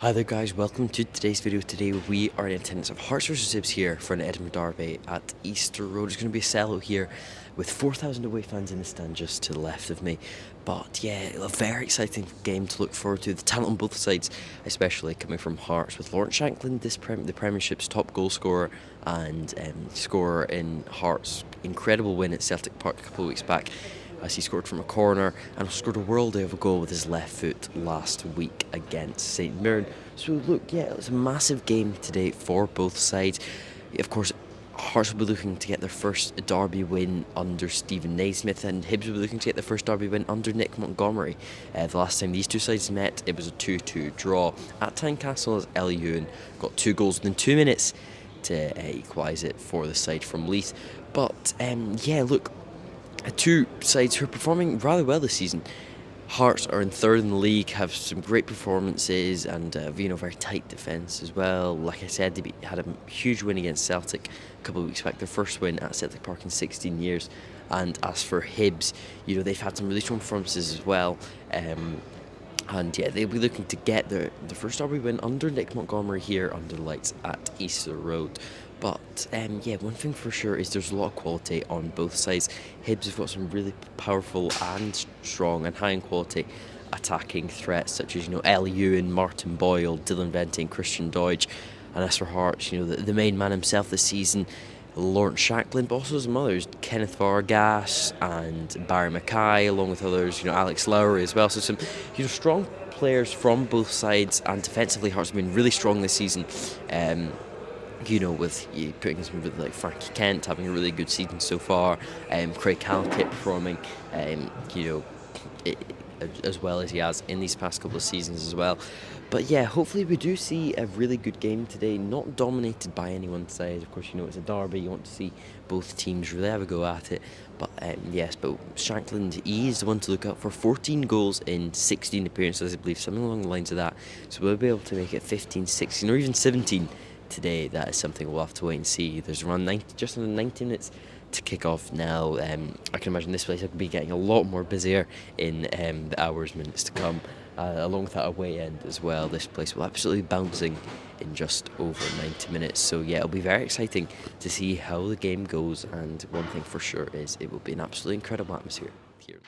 Hi there guys, welcome to today's video. Today we are in attendance of Hearts vs Hibs here for an Edinburgh derby at Easter Road. There's going to be a sellout here with 4,000 away fans in the stand just to the left of me. But yeah, a very exciting game to look forward to. The talent on both sides, especially coming from Hearts, with Lawrence Shankland, the Premiership's top goal scorer and scorer in Hearts' incredible win at Celtic Park a couple of weeks back, as he scored from a corner and scored a worldie of a goal with his left foot last week against St Mirren. So look, yeah, it's a massive game today for both sides. Of course, Hearts will be looking to get their first derby win under Stephen Naismith, and Hibs will be looking to get their first derby win under Nick Montgomery. The last time these two sides met, it was a 2-2 draw at Tynecastle as Ellie Ewan got 2 goals within 2 minutes to equalise it for the side from Leith. But yeah, look, two sides who are performing rather well this season. Hearts are in third in the league, have some great performances and very tight defence as well. Like I said, they had a huge win against Celtic a couple of weeks back, their first win at Celtic Park in 16 years. And as for Hibs, they've had some really strong performances as well. And yeah, they'll be looking to get the first derby win under Nick Montgomery here under the lights at Easter Road. But yeah, one thing for sure is there's a lot of quality on both sides. Hibs have got some really powerful and strong and high in quality attacking threats, such as Ellie Ewan, Martin Boyle, Dylan Vente and Christian Doidge. And as for Hearts, the main man himself this season, Lawrence Shankland, but also some others, Kenneth Vargas and Barry Mackay, along with others, Alex Lowry as well. So some strong players from both sides, and defensively Hearts have been really strong this season. With putting somebody like Frankie Kent having a really good season so far, Craig Halkett performing, as well as he has in these past couple of seasons as well. But yeah, hopefully we do see a really good game today, not dominated by any one side. Of course, it's a derby, you want to see both teams really have a go at it. But yes, but Shankland, he is the one to look out for. 14 goals in 16 appearances, I believe, something along the lines of that. So we'll be able to make it 15, 16 or even 17 today. That is something we'll have to wait and see. There's around just under 90 minutes to kick off now. I can imagine this place will be getting a lot more busier in the hours, minutes to come. Along with that away end as well, this place will absolutely be bouncing in just over 90 minutes. So yeah, it'll be very exciting to see how the game goes, and one thing for sure is it will be an absolutely incredible atmosphere here.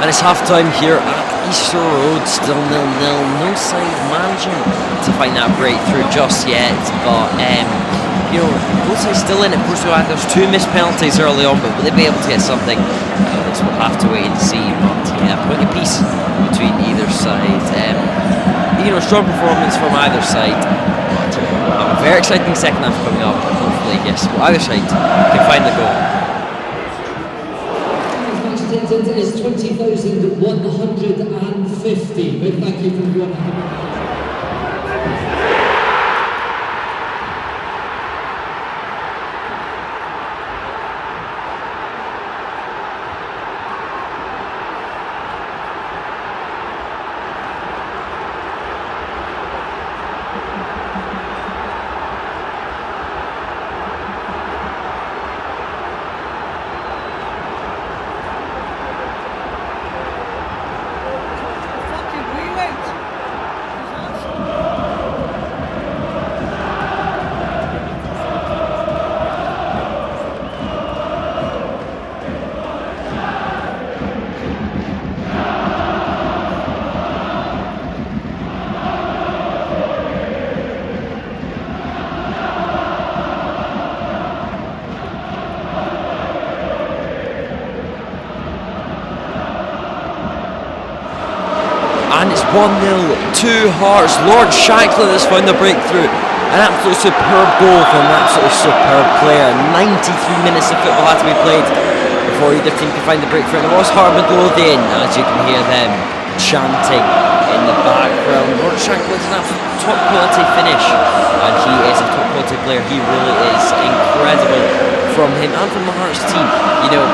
And it's half time here at Easter Road, still 0-0, no side managing to find that breakthrough just yet, but you know, both sides still in it. Of course, there's 2 missed penalties early on, but will they be able to get something? This we'll have to wait and see, but yeah, point of peace between either side. You know, strong performance from either side, but a very exciting second half coming up, and hopefully, yes, well, either side can find the goal. Is 20,150. Big thank you for everyone. And it's 1-0 to Hearts. Lord Shanklin has found the breakthrough. An absolutely superb goal from an absolutely superb player. 93 minutes of football had to be played before either team could find the breakthrough. And it was Heart Midlothian, as you can hear them chanting in the background. Lord Shanklin is an absolute top quality finish, and he is a top quality player. He really is incredible from him and from the Hearts team. You know,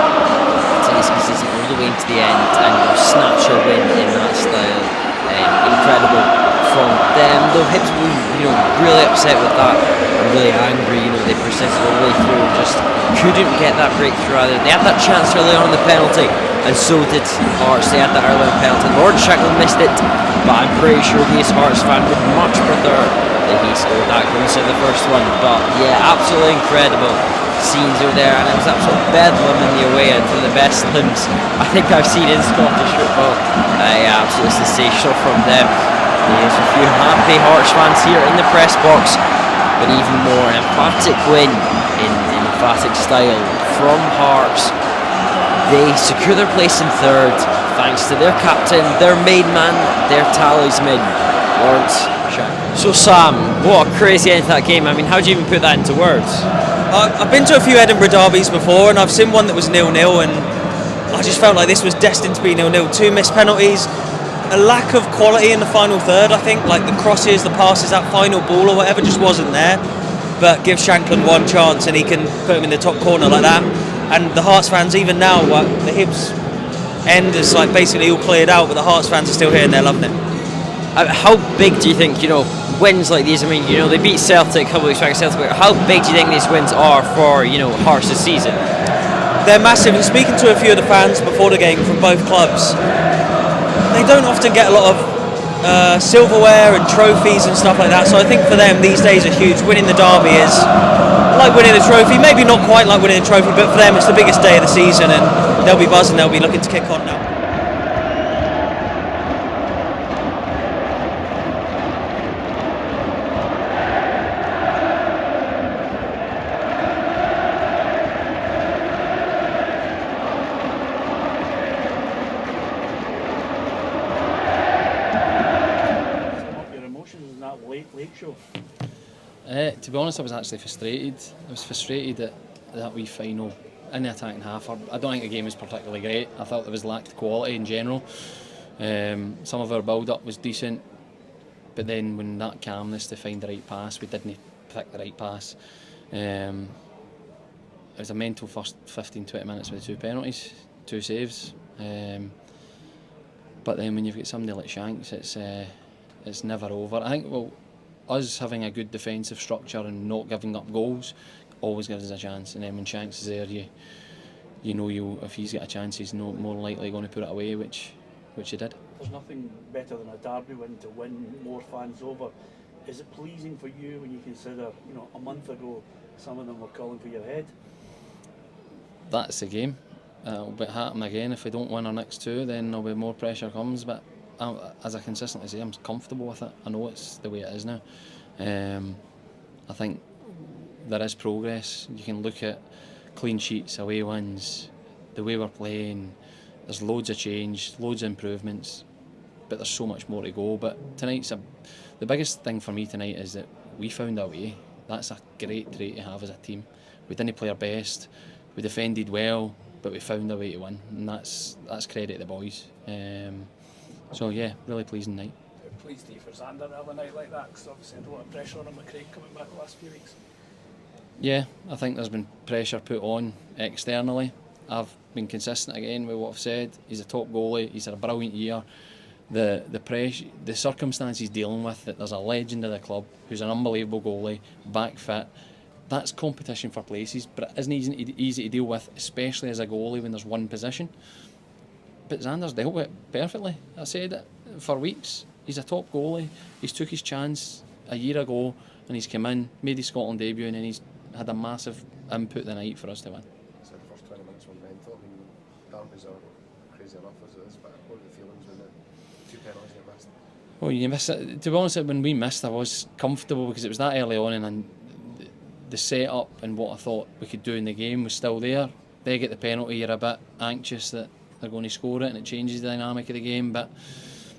he's consistent all the way into the end, and snatch a win in that style. Incredible from them. Though Hibs were, really upset with that and really angry. They persisted all the way through and just couldn't get that breakthrough either. They had that chance early on in the penalty, and so did Hearts. They had that early on penalty. Lord Shanklin missed it, but I'm pretty sure he, as Hearts fan, would much prefer that he scored that goal instead of the first one. But yeah, absolutely incredible scenes over there, and it was absolute bedlam in the away end, one of the best limbs I think I've seen in Scottish football. Yeah, absolutely sensational from them. There's a few happy Hearts fans here in the press box, but even more, an emphatic win in emphatic style from Hearts. They secure their place in third thanks to their captain, their main man, their talisman, Lord Shanklin. So Sam, what a crazy end to that game. I mean, how do you even put that into words? I've been to a few Edinburgh derbies before, and I've seen one that was 0-0, and I just felt like this was destined to be 0-0. 2 missed penalties, a lack of quality in the final third, I think, like the crosses, the passes, that final ball or whatever just wasn't there. But give Shanklin one chance and he can put him in the top corner like that. And the Hearts fans, even now, the Hibs end is like basically all cleared out, but the Hearts fans are still here and they're loving it. How big do you think, wins like these? I mean, they beat Celtic a couple of weeks back. Celtic. How big do you think these wins are for, Hearts this season? They're massive. And speaking to a few of the fans before the game from both clubs, they don't often get a lot of silverware and trophies and stuff like that. So I think for them, these days are huge. Winning the derby is like winning a trophy. Maybe not quite like winning a trophy, but for them, it's the biggest day of the season, and they'll be buzzing. They'll be looking to kick on now. Late show? To be honest, I was actually frustrated. I was frustrated at that wee final in the attacking half. I don't think the game was particularly great. I thought there was lacked quality in general. Some of our build-up was decent, but then when that calmness to find the right pass, we didn't pick the right pass. It was a mental first 15-20 minutes with the 2 penalties, 2 saves. But then when you've got somebody like Shanks, it's never over. I think, us having a good defensive structure and not giving up goals always gives us a chance, and then when Shanks is there, if he's got a chance, he's more likely going to put it away, which he did. There's nothing better than a derby win to win more fans over. Is it pleasing for you when you consider, a month ago some of them were calling for your head? That's the game. it'll be happen again. If we don't win our next two, then there'll be more pressure comes. But as I consistently say, I'm comfortable with it. I know it's the way it is now. I think there is progress. You can look at clean sheets, away wins, the way we're playing. There's loads of change, loads of improvements, but there's so much more to go. But the biggest thing for me tonight is that we found our way. That's a great trait to have as a team. We didn't play our best, we defended well, but we found a way to win, and that's credit to the boys. So yeah, really pleasing night. Pleased to you for Xander to have a night like that, because obviously had a lot of pressure on him with Craig coming back the last few weeks. Yeah, I think there's been pressure put on externally. I've been consistent again with what I've said. He's a top goalie, he's had a brilliant year. The pressure, the circumstances he's dealing with, that there's a legend of the club who's an unbelievable goalie, back fit. That's competition for places, but it isn't easy to deal with, especially as a goalie when there's one position. But Xander's dealt with it perfectly. I said it for weeks. He's a top goalie. He's took his chance a year ago, and he's come in, made his Scotland debut, and then he's had a massive input the night for us to win. So the first 20 minutes were mental. I mean, derbies are crazy enough as it is, but what were the feelings when the two penalties you missed? Well, you miss it. To be honest, when we missed, I was comfortable because it was that early on, and the setup and what I thought we could do in the game was still there. They get the penalty, you're a bit anxious that they're going to score it, and it changes the dynamic of the game. But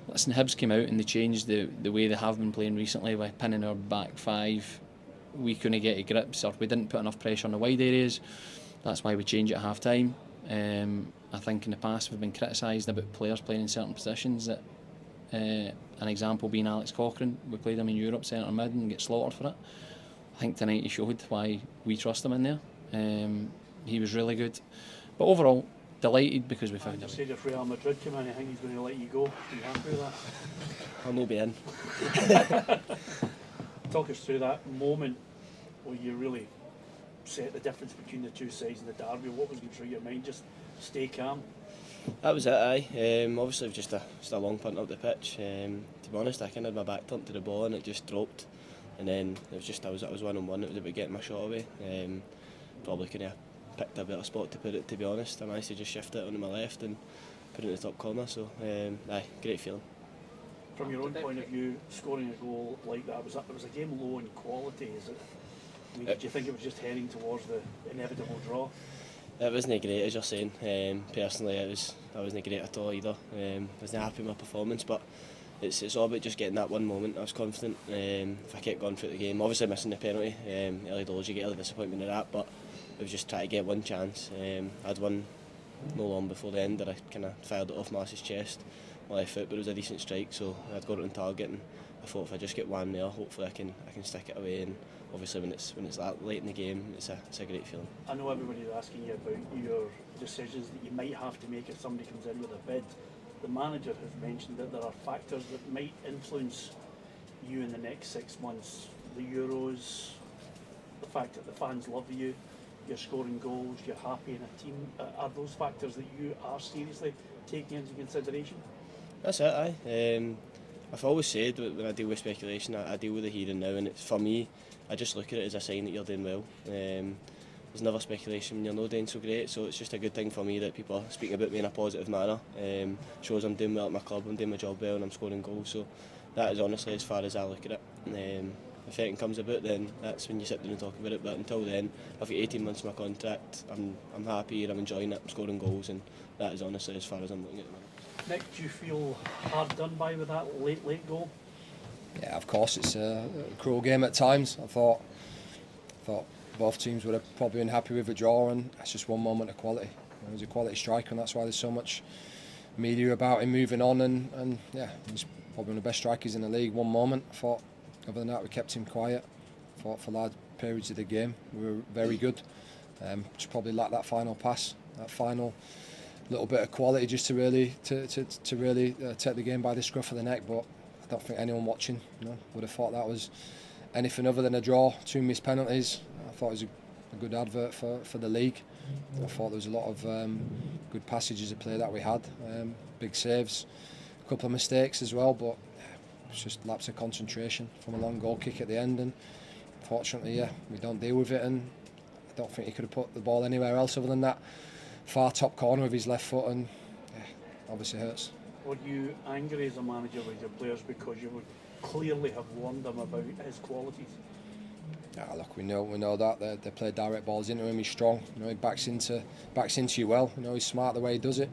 listen, Hibs came out and they changed the way they have been playing recently by pinning our back five. We couldn't get to grips, or we didn't put enough pressure on the wide areas. That's why we changed it at half time. I think in the past we've been criticised about players playing in certain positions. That an example being Alex Cochrane. We played him in Europe centre mid and get slaughtered for it. I think tonight he showed why we trust him in there. He was really good. But overall, delighted because we found You him. said if Real Madrid come in, I think he's going to let you go. Are you happy with that? I'll not be in. Talk us through that moment where you really set the difference between the two sides in the derby. What was going through your mind? Just stay calm. That was it, aye. Obviously it was just a long punt up the pitch. To be honest, I kind of had my back turned to the ball and it just dropped. And then it was just I was 1-on-1. It was about getting my shot away. Probably could have picked a better spot to put it. To be honest, I managed to just shift it onto my left and put it in the top corner. So aye, great feeling. From your own point of view, scoring a goal like that, was a game low in quality? Is it? I mean, did you think it was just heading towards the inevitable draw? It wasn't great, as you're saying. Personally, I wasn't great at all either. Wasn't happy with my performance, but it's all about just getting that one moment. I was confident. If I kept going through the game, obviously missing the penalty, early doors you get a little disappointment in that, but it was just trying to get one chance. I had one no long before the end that I kind of fired it off Marcy's chest, my left foot, but it was a decent strike, so I'd got it on target, and I thought if I just get one there, hopefully I can stick it away. And obviously when it's that late in the game, it's a great feeling. I know everybody's asking you about your decisions that you might have to make if somebody comes in with a bid. The manager has mentioned that there are factors that might influence you in the next 6 months. The Euros, the fact that the fans love you, you're scoring goals, you're happy in a team. Are those factors that you are seriously taking into consideration? That's it, aye. I've always said when I deal with speculation, I deal with the here and now, and it's, for me, I just look at it as a sign that you're doing well. There's never speculation when you're not doing so great, so it's just a good thing for me that people are speaking about me in a positive manner. Shows I'm doing well at my club, I'm doing my job well, and I'm scoring goals, so that is honestly as far as I look at it. If anything comes about, then that's when you sit down and talk about it, but until then, I've got 18 months of my contract, I'm happy and I'm enjoying it, I'm scoring goals, and that is honestly as far as I'm looking at it. Nick, do you feel hard done by with that late goal? Yeah, of course, it's a cruel game at times. I thought both teams would have probably been happy with a draw, and it's just one moment of quality. He's a quality striker, and that's why there's so much media about him moving on. And yeah, he's probably one of the best strikers in the league. One moment, I thought. Other than that, we kept him quiet. I thought for large periods of the game we were very good. Just probably lacked that final pass, that final little bit of quality, just to really take the game by the scruff of the neck. But I don't think anyone watching, would have thought that was anything other than a draw. 2 missed penalties. I thought it was a good advert for the league. I thought there was a lot of good passages of play that we had, big saves, a couple of mistakes as well, but it's just lapse of concentration from a long goal kick at the end, and fortunately, we don't deal with it, and I don't think he could have put the ball anywhere else other than that far top corner with his left foot, and yeah, obviously hurts. Were you angry as a manager with your players because you would clearly have warned them about his qualities? Yeah, look, we know that they play direct balls into him. He's strong. You know, he backs into you well. You know, he's smart the way he does it.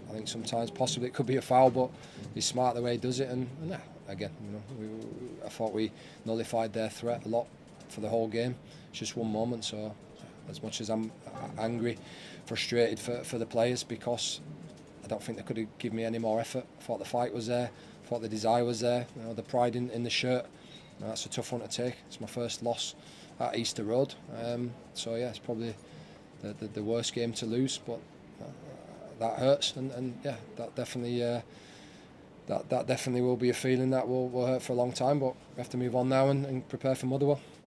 I think sometimes possibly it could be a foul, but he's smart the way he does it. And yeah, again, you know, I thought we nullified their threat a lot for the whole game. It's just one moment. So as much as I'm angry, frustrated for the players, because I don't think they could have given me any more effort. I thought the fight was there. I thought the desire was there. You know, the pride in the shirt. You know, that's a tough one to take. It's my first loss at Easter Road. So yeah, it's probably the worst game to lose, but that hurts, and yeah, that definitely will be a feeling that will hurt for a long time. But we have to move on now and prepare for Motherwell.